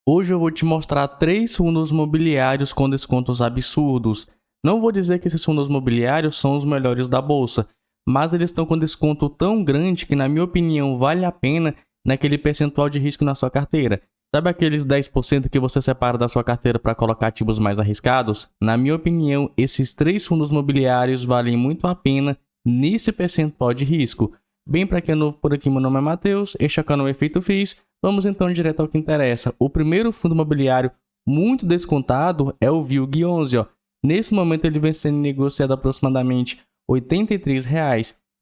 Hoje eu vou te mostrar 3 fundos imobiliários com descontos absurdos. Não vou dizer que esses fundos imobiliários são os melhores da bolsa, mas eles estão com desconto tão grande que, na minha opinião, vale a pena naquele percentual de risco na sua carteira. Sabe aqueles 10% que você separa da sua carteira para colocar ativos mais arriscados? Na minha opinião, esses 3 fundos imobiliários valem muito a pena nesse percentual de risco. Bem, para quem é novo por aqui, meu nome é Matheus, este é o canal Efeito FIIs. Vamos então direto ao que interessa. O primeiro fundo imobiliário muito descontado é o VILG11. Nesse momento ele vem sendo negociado aproximadamente R$ 83.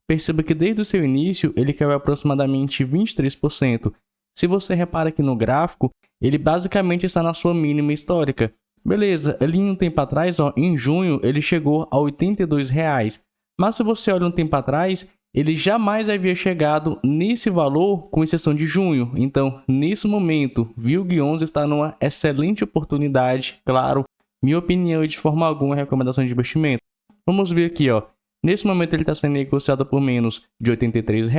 Perceba que desde o seu início ele caiu aproximadamente 23%. Se você repara aqui no gráfico, ele basicamente está na sua mínima histórica. Beleza, ali um tempo atrás, em junho, ele chegou a R$ 82. Mas se você olha um tempo atrás, ele jamais havia chegado nesse valor, com exceção de junho. Então, nesse momento, VILG11 está numa excelente oportunidade. Claro, minha opinião e de forma alguma recomendação de investimento. Vamos ver aqui, nesse momento ele está sendo negociado por menos de R$ 83,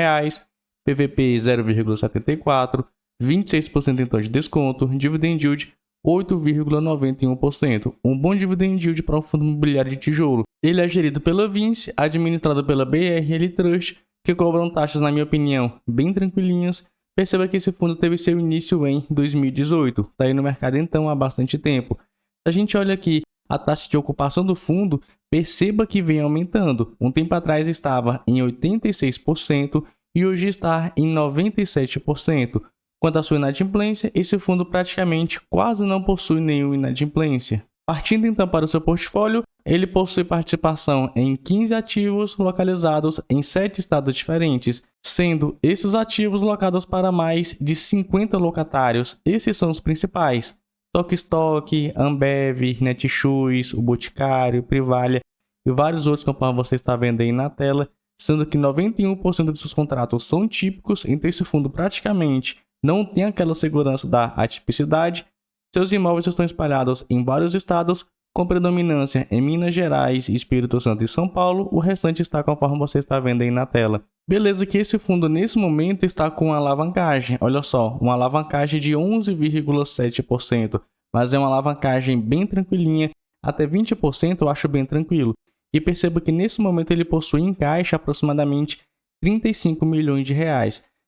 PVP 0,74, 26% então de desconto, dividend yield 8,91%. Um bom dividend yield para um fundo imobiliário de tijolo. Ele é gerido pela Vinci, administrado pela BRL Trust, que cobram taxas, na minha opinião, bem tranquilinhas. Perceba que esse fundo teve seu início em 2018, está aí no mercado então há bastante tempo. Se a gente olha aqui a taxa de ocupação do fundo, perceba que vem aumentando. Um tempo atrás estava em 86% e hoje está em 97%. Quanto à sua inadimplência, esse fundo praticamente quase não possui nenhuma inadimplência. Partindo então para o seu portfólio, ele possui participação em 15 ativos localizados em 7 estados diferentes, sendo esses ativos locados para mais de 50 locatários. Esses são os principais: Tokstok, Ambev, Netshoes, o Boticário, Privalha e vários outros, conforme você está vendo aí na tela, sendo que 91% dos seus contratos são típicos, então esse fundo praticamente não tem aquela segurança da atipicidade. Seus imóveis estão espalhados em vários estados, com predominância em Minas Gerais, Espírito Santo e São Paulo. O restante está conforme você está vendo aí na tela. Beleza que esse fundo nesse momento está com uma alavancagem, olha só, uma alavancagem de 11,7%, mas é uma alavancagem bem tranquilinha, até 20% eu acho bem tranquilo. E perceba que nesse momento ele possui em caixa aproximadamente R$ 35 milhões.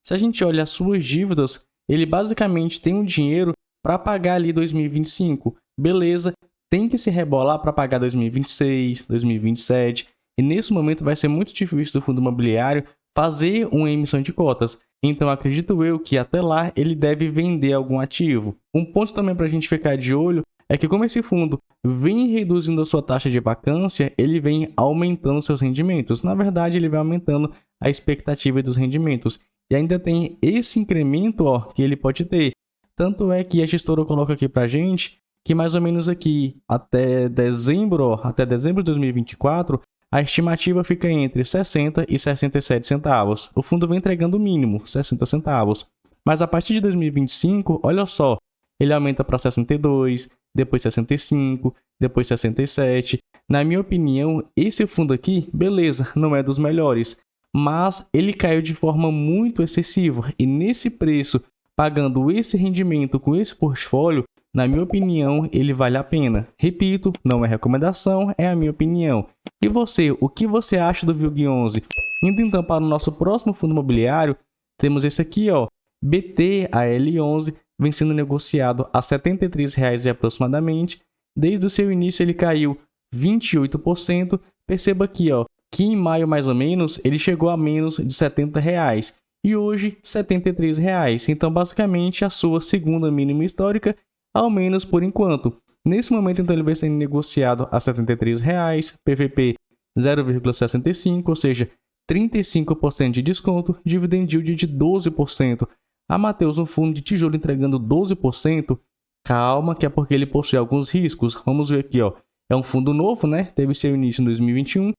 Se a gente olha as suas dívidas, ele basicamente tem um dinheiro para pagar ali 2025. Beleza, tem que se rebolar para pagar 2026, 2027. E nesse momento vai ser muito difícil do fundo imobiliário fazer uma emissão de cotas. Então acredito eu que até lá ele deve vender algum ativo. Um ponto também para a gente ficar de olho é que, como esse fundo vem reduzindo a sua taxa de vacância, ele vem aumentando seus rendimentos. Na verdade, ele vem aumentando a expectativa dos rendimentos. E ainda tem esse incremento que ele pode ter. Tanto é que a gestora coloca aqui para a gente que mais ou menos aqui até dezembro de 2024, a estimativa fica entre 60 e 67 centavos. O fundo vem entregando o mínimo, 60 centavos. Mas a partir de 2025, olha só, ele aumenta para 62, depois 65, depois 67. Na minha opinião, esse fundo aqui, beleza, não é dos melhores, mas ele caiu de forma muito excessiva. E nesse preço, pagando esse rendimento com esse portfólio, na minha opinião, ele vale a pena. Repito, não é recomendação, é a minha opinião. E você, o que você acha do VILG11? Indo então para o nosso próximo fundo imobiliário, temos esse aqui, BTAL11, vem sendo negociado a R$ 73 aproximadamente. Desde o seu início ele caiu 28%. Perceba aqui, que em maio mais ou menos ele chegou a menos de R$ 70 e hoje R$ 73. Então basicamente a sua segunda mínima histórica, ao menos por enquanto. Nesse momento, então, ele vai sendo negociado a R$ 73, PVP 0,65, ou seja, 35% de desconto, dividend yield de 12%. Matheus, um fundo de tijolo entregando 12%? Calma, que é porque ele possui alguns riscos. Vamos ver aqui, é um fundo novo, né? Teve seu início em 2021,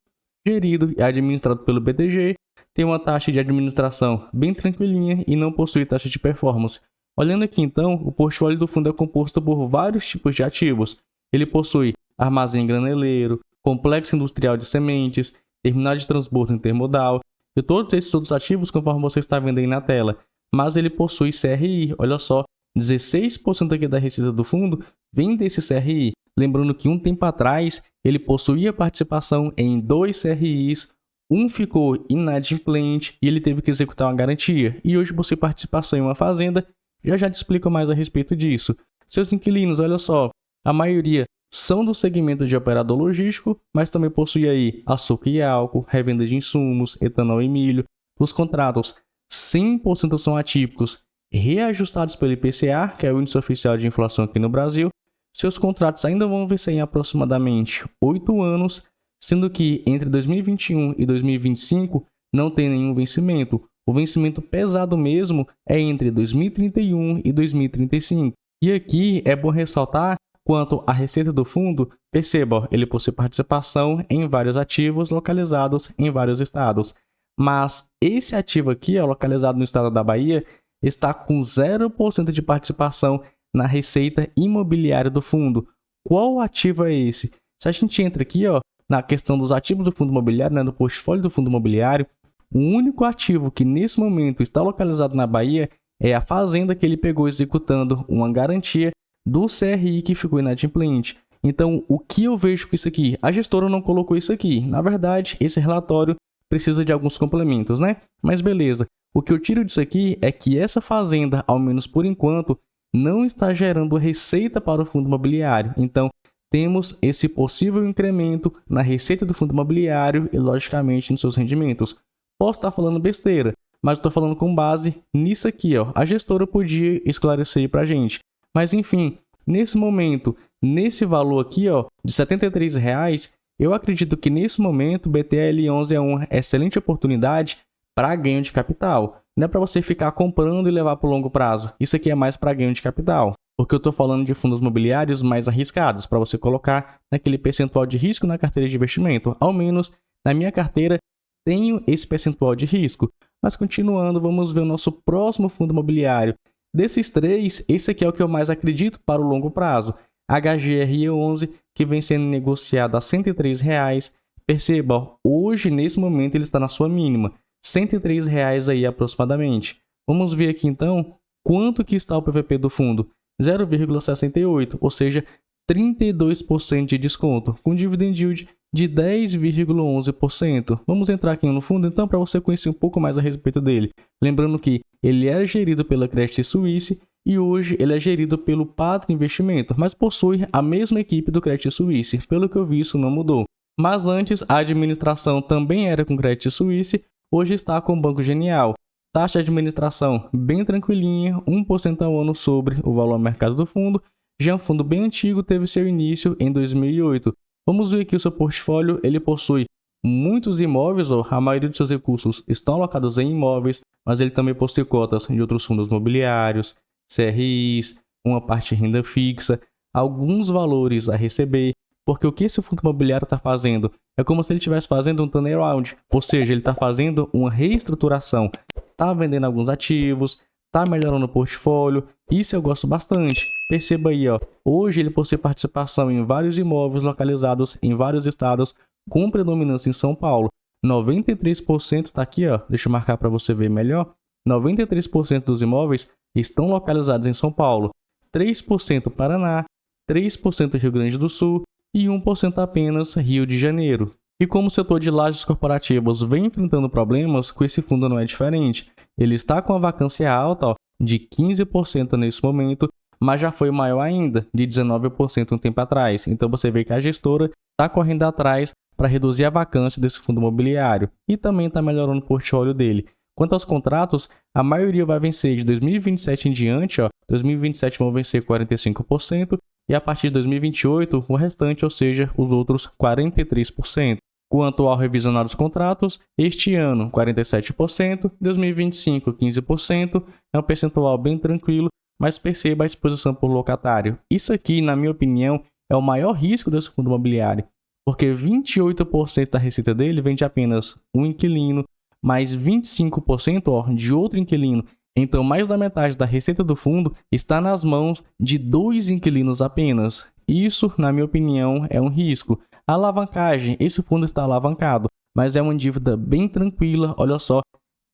gerido e administrado pelo BTG, tem uma taxa de administração bem tranquilinha e não possui taxa de performance. Olhando aqui então, o portfólio do fundo é composto por vários tipos de ativos. Ele possui armazém graneleiro, complexo industrial de sementes, terminal de transbordo intermodal e todos esses outros ativos conforme você está vendo aí na tela. Mas ele possui CRI, olha só, 16% aqui da receita do fundo vem desse CRI. Lembrando que um tempo atrás ele possuía participação em 2 CRIs, um ficou inadimplente e ele teve que executar uma garantia. E hoje possui participação em uma fazenda, já te explico mais a respeito disso. Seus inquilinos, olha só, a maioria são do segmento de operador logístico, mas também possui aí açúcar e álcool, revenda de insumos, etanol e milho. Os contratos 100% são atípicos, reajustados pelo IPCA, que é o índice oficial de inflação aqui no Brasil. Seus contratos ainda vão vencer em aproximadamente 8 anos, sendo que entre 2021 e 2025 não tem nenhum vencimento. O vencimento pesado mesmo é entre 2031 e 2035. E aqui é bom ressaltar quanto à receita do fundo, perceba, ele possui participação em vários ativos localizados em vários estados. Mas esse ativo aqui, localizado no estado da Bahia, está com 0% de participação na receita imobiliária do fundo. Qual ativo é esse? Se a gente entra aqui na questão dos ativos do fundo imobiliário, no portfólio do fundo imobiliário, o único ativo que nesse momento está localizado na Bahia é a fazenda que ele pegou executando uma garantia do CRI que ficou inadimplente. Então, o que eu vejo com isso aqui? A gestora não colocou isso aqui. Na verdade, esse relatório precisa de alguns complementos, né? Mas beleza. O que eu tiro disso aqui é que essa fazenda, ao menos por enquanto, não está gerando receita para o fundo imobiliário. Então, temos esse possível incremento na receita do fundo imobiliário e, logicamente, nos seus rendimentos. Posso estar falando besteira, mas estou falando com base nisso aqui. A gestora podia esclarecer para a gente. Mas, enfim, nesse momento, nesse valor aqui de R$ 73,00, eu acredito que nesse momento o BTL11 é uma excelente oportunidade para ganho de capital. Não é para você ficar comprando e levar para o longo prazo. Isso aqui é mais para ganho de capital. Porque eu estou falando de fundos imobiliários mais arriscados, para você colocar naquele percentual de risco na carteira de investimento. Ao menos na minha carteira tenho esse percentual de risco. Mas continuando, vamos ver o nosso próximo fundo imobiliário. Desses três, esse aqui é o que eu mais acredito para o longo prazo. HGRE11, que vem sendo negociado a R$ 103,00. Perceba, hoje, nesse momento, ele está na sua mínima. R$ 103,00 aí aproximadamente. Vamos ver aqui então quanto que está o PVP do fundo. 0,68, ou seja, 32% de desconto, com dividend yield de 10,11%. Vamos entrar aqui no fundo então para você conhecer um pouco mais a respeito dele. Lembrando que ele era gerido pela Credit Suisse e hoje ele é gerido pelo Pátria Investimento, mas possui a mesma equipe do Credit Suisse. Pelo que eu vi, isso não mudou. Mas antes, a administração também era com Credit Suisse, hoje está com o Banco Genial. Taxa de administração bem tranquilinha, 1% ao ano sobre o valor mercado do fundo. Já é um fundo bem antigo, teve seu início em 2008. Vamos ver aqui o seu portfólio, ele possui muitos imóveis, a maioria dos seus recursos estão alocados em imóveis, mas ele também possui cotas de outros fundos imobiliários, CRIs, uma parte de renda fixa, alguns valores a receber, porque o que esse fundo imobiliário está fazendo é como se ele estivesse fazendo um turnaround, ou seja, ele está fazendo uma reestruturação, está vendendo alguns ativos, está melhorando o portfólio, isso eu gosto bastante. Perceba aí, hoje ele possui participação em vários imóveis localizados em vários estados, com predominância em São Paulo. 93% está aqui, deixa eu marcar para você ver melhor. 93% dos imóveis estão localizados em São Paulo, 3% Paraná, 3% Rio Grande do Sul e 1% apenas Rio de Janeiro. E como o setor de lajes corporativas vem enfrentando problemas, com esse fundo não é diferente. Ele está com a vacância alta de 15% nesse momento, mas já foi maior ainda, de 19% um tempo atrás. Então você vê que a gestora está correndo atrás para reduzir a vacância desse fundo imobiliário e também está melhorando o portfólio dele. Quanto aos contratos, a maioria vai vencer de 2027 em diante, 2027 vão vencer 45% e a partir de 2028 o restante, ou seja, os outros 43%. Quanto ao revisionar dos contratos, este ano 47%, 2025 15%, é um percentual bem tranquilo, mas perceba a exposição por locatário. Isso aqui, na minha opinião, é o maior risco desse fundo imobiliário, porque 28% da receita dele vem de apenas um inquilino, mais 25% de outro inquilino. Então, mais da metade da receita do fundo está nas mãos de 2 inquilinos apenas. Isso, na minha opinião, é um risco. A alavancagem, esse fundo está alavancado, mas é uma dívida bem tranquila, olha só,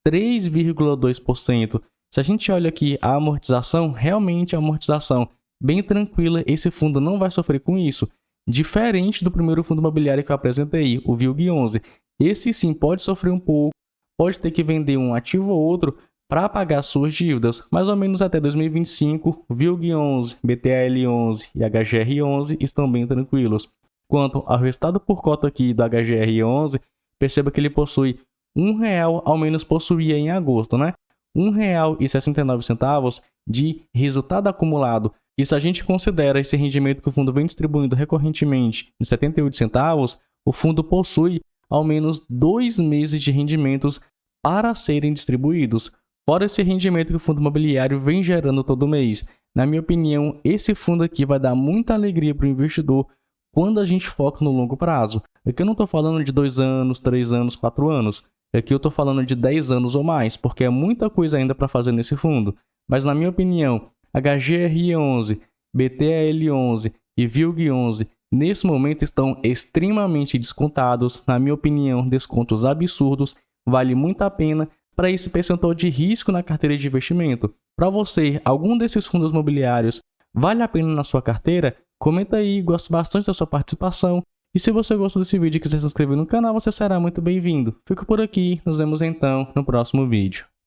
3,2%. Se a gente olha aqui a amortização, realmente a amortização bem tranquila, esse fundo não vai sofrer com isso. Diferente do primeiro fundo imobiliário que eu apresentei, o VILG11. Esse sim pode sofrer um pouco, pode ter que vender um ativo ou outro para pagar suas dívidas. Mais ou menos até 2025, VILG11, BTAL11 e HGR11 estão bem tranquilos. Quanto ao resultado por cota aqui do HGR11, perceba que ele possui R$1, ao menos possuía em agosto, né? R$1,69 de resultado acumulado. E se a gente considera esse rendimento que o fundo vem distribuindo recorrentemente de 78 centavos, o fundo possui ao menos 2 meses de rendimentos para serem distribuídos, fora esse rendimento que o fundo imobiliário vem gerando todo mês. Na minha opinião, esse fundo aqui vai dar muita alegria para o investidor quando a gente foca no longo prazo. Aqui eu não estou falando de 2 anos, 3 anos, 4 anos. Aqui eu estou falando de 10 anos ou mais, porque é muita coisa ainda para fazer nesse fundo. Mas na minha opinião, HGR11, BTAL11 e VILG11 nesse momento estão extremamente descontados. Na minha opinião, descontos absurdos. Vale muito a pena para esse percentual de risco na carteira de investimento. Para você, algum desses fundos imobiliários vale a pena na sua carteira? Comenta aí, gosto bastante da sua participação. E se você gostou desse vídeo e quiser se inscrever no canal, você será muito bem-vindo. Fico por aqui, nos vemos então no próximo vídeo.